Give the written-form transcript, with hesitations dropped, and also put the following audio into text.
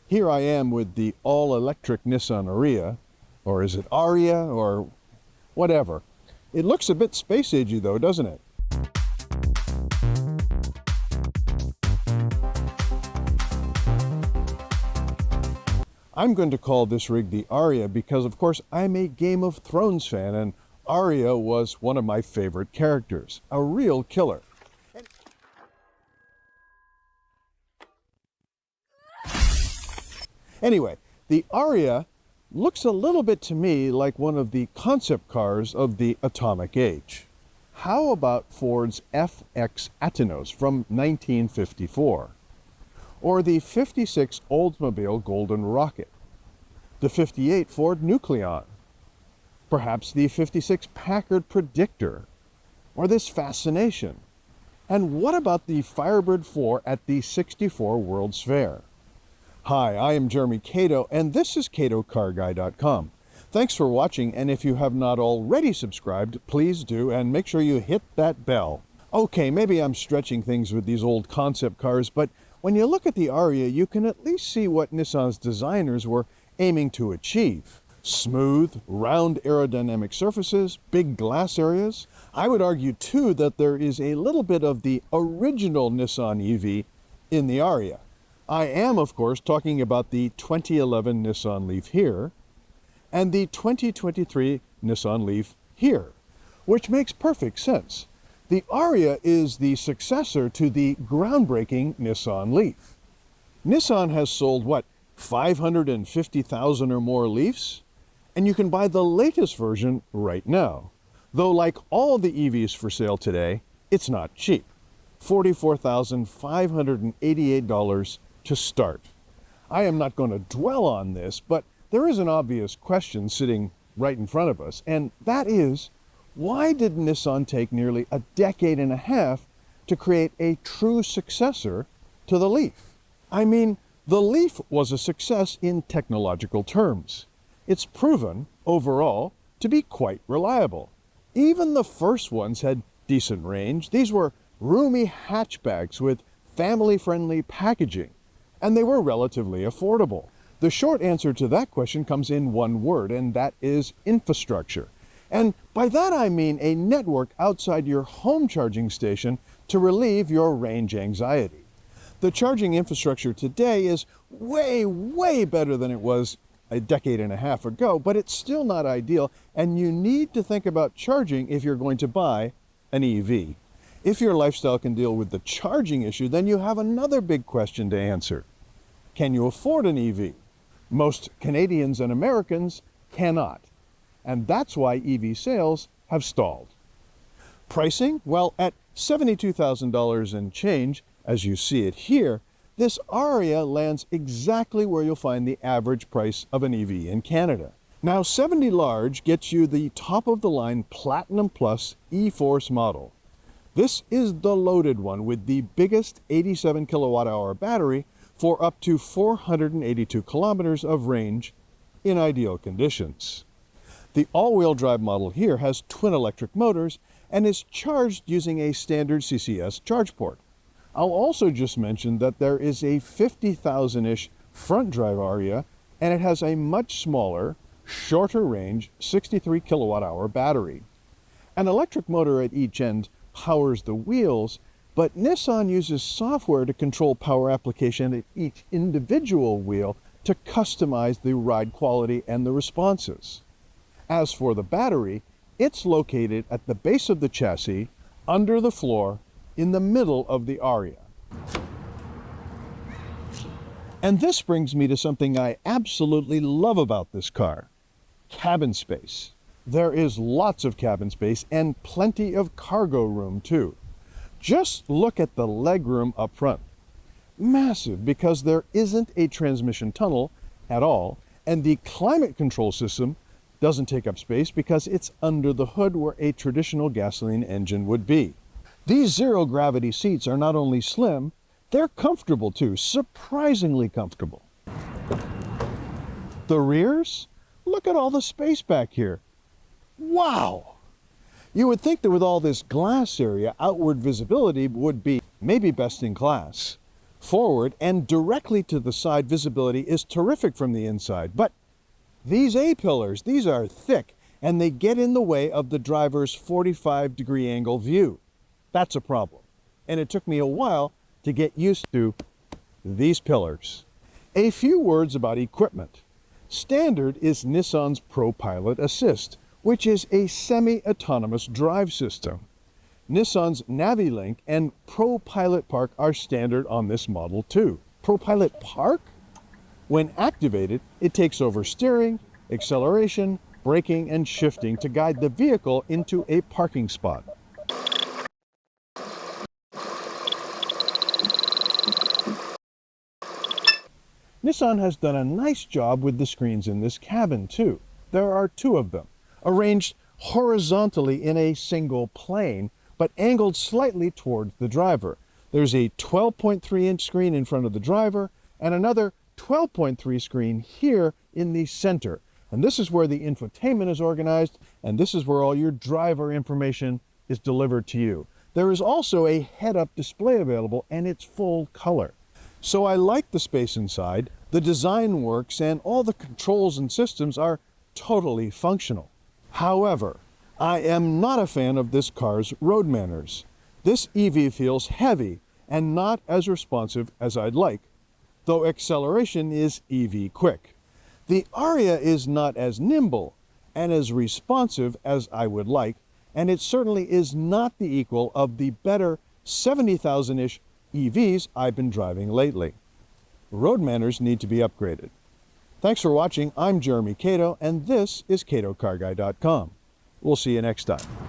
Here I am with the all-electric Nissan ARIYA, or is it ARIYA, or whatever. It looks a bit space-agey though, doesn't it? I'm going to call this rig the ARIYA because, of course, I'm a Game of Thrones fan, and ARIYA was one of my favorite characters. A real killer. Anyway, the ARIYA looks a little bit to me like one of the concept cars of the atomic age. How about Ford's FX Atenos from 1954? Or the 56 Oldsmobile Golden Rocket? The 58 Ford Nucleon? Perhaps the 56 Packard Predictor? Or this Fascination? And what about the Firebird 4 at the 64 World's Fair? Hi, I am Jeremy Cato, and this is CatoCarGuy.com. Thanks for watching, and if you have not already subscribed, please do, and make sure you hit that bell. Okay, maybe I'm stretching things with these old concept cars, but when you look at the ARIYA, you can at least see what Nissan's designers were aiming to achieve. Smooth, round aerodynamic surfaces, big glass areas. I would argue, too, that there is a little bit of the original Nissan EV in the ARIYA. I am, of course, talking about the 2011 Nissan LEAF here and the 2023 Nissan LEAF here, which makes perfect sense. The ARIYA is the successor to the groundbreaking Nissan LEAF. Nissan has sold, what, 550,000 or more LEAFs? And you can buy the latest version right now. Though like all the EVs for sale today, it's not cheap. $44,588 to start. I am not going to dwell on this, but there is an obvious question sitting right in front of us, and that is, why did Nissan take nearly a decade and a half to create a true successor to the LEAF? I mean, the LEAF was a success in technological terms. It's proven, overall, to be quite reliable. Even the first ones had decent range. These were roomy hatchbacks with family-friendly packaging, and they were relatively affordable. The short answer to that question comes in one word, and that is infrastructure. And by that I mean a network outside your home charging station to relieve your range anxiety. The charging infrastructure today is way, way better than it was a decade and a half ago, but it's still not ideal, and you need to think about charging if you're going to buy an EV. If your lifestyle can deal with the charging issue, then you have another big question to answer. Can you afford an EV? Most Canadians and Americans cannot, and that's why EV sales have stalled. Pricing? Well, at $72,000 and change, as you see it here, this ARIYA lands exactly where you'll find the average price of an EV in Canada. Now, 70 large gets you the top-of-the-line Platinum Plus eFORCE model. This is the loaded one with the biggest 87 kilowatt-hour battery for up to 482 kilometers of range in ideal conditions. The all-wheel drive model here has twin electric motors and is charged using a standard CCS charge port. I'll also just mention that there is a 50,000-ish front drive ARIYA, and it has a much smaller, shorter range 63 kilowatt-hour battery. An electric motor at each end powers the wheels, but Nissan uses software to control power application at each individual wheel to customize the ride quality and the responses. As for the battery, it's located at the base of the chassis, under the floor, in the middle of the ARIYA. And this brings me to something I absolutely love about this car: cabin space. There is lots of cabin space and plenty of cargo room too. Just look at the legroom up front. Massive, because there isn't a transmission tunnel at all, and the climate control system doesn't take up space because it's under the hood where a traditional gasoline engine would be. These zero-gravity seats are not only slim, they're comfortable too, surprisingly comfortable. The rears? Look at all the space back here. Wow! You would think that with all this glass area, outward visibility would be maybe best in class. Forward and directly to the side visibility is terrific from the inside, but these A-pillars, these are thick and they get in the way of the driver's 45-degree angle view. That's a problem. And it took me a while to get used to these pillars. A few words about equipment. Standard is Nissan's ProPilot Assist, which is a semi-autonomous drive system. Nissan's NaviLink and ProPilot Park are standard on this model too. ProPilot Park? When activated, it takes over steering, acceleration, braking, and shifting to guide the vehicle into a parking spot. Nissan has done a nice job with the screens in this cabin too. There are two of them, arranged horizontally in a single plane, but angled slightly towards the driver. There's a 12.3-inch screen in front of the driver and another 12.3 screen here in the center. And this is where the infotainment is organized, and this is where all your driver information is delivered to you. There is also a head-up display available, and it's full color. So I like the space inside, the design works, and all the controls and systems are totally functional. However, I am not a fan of this car's road manners. This EV feels heavy and not as responsive as I'd like, though acceleration is EV quick. The ARIYA is not as nimble and as responsive as I would like, and it certainly is not the equal of the better 70,000-ish EVs I've been driving lately. Road manners need to be upgraded. Thanks for watching. I'm Jeremy Cato, and this is CatoCarGuy.com. We'll see you next time.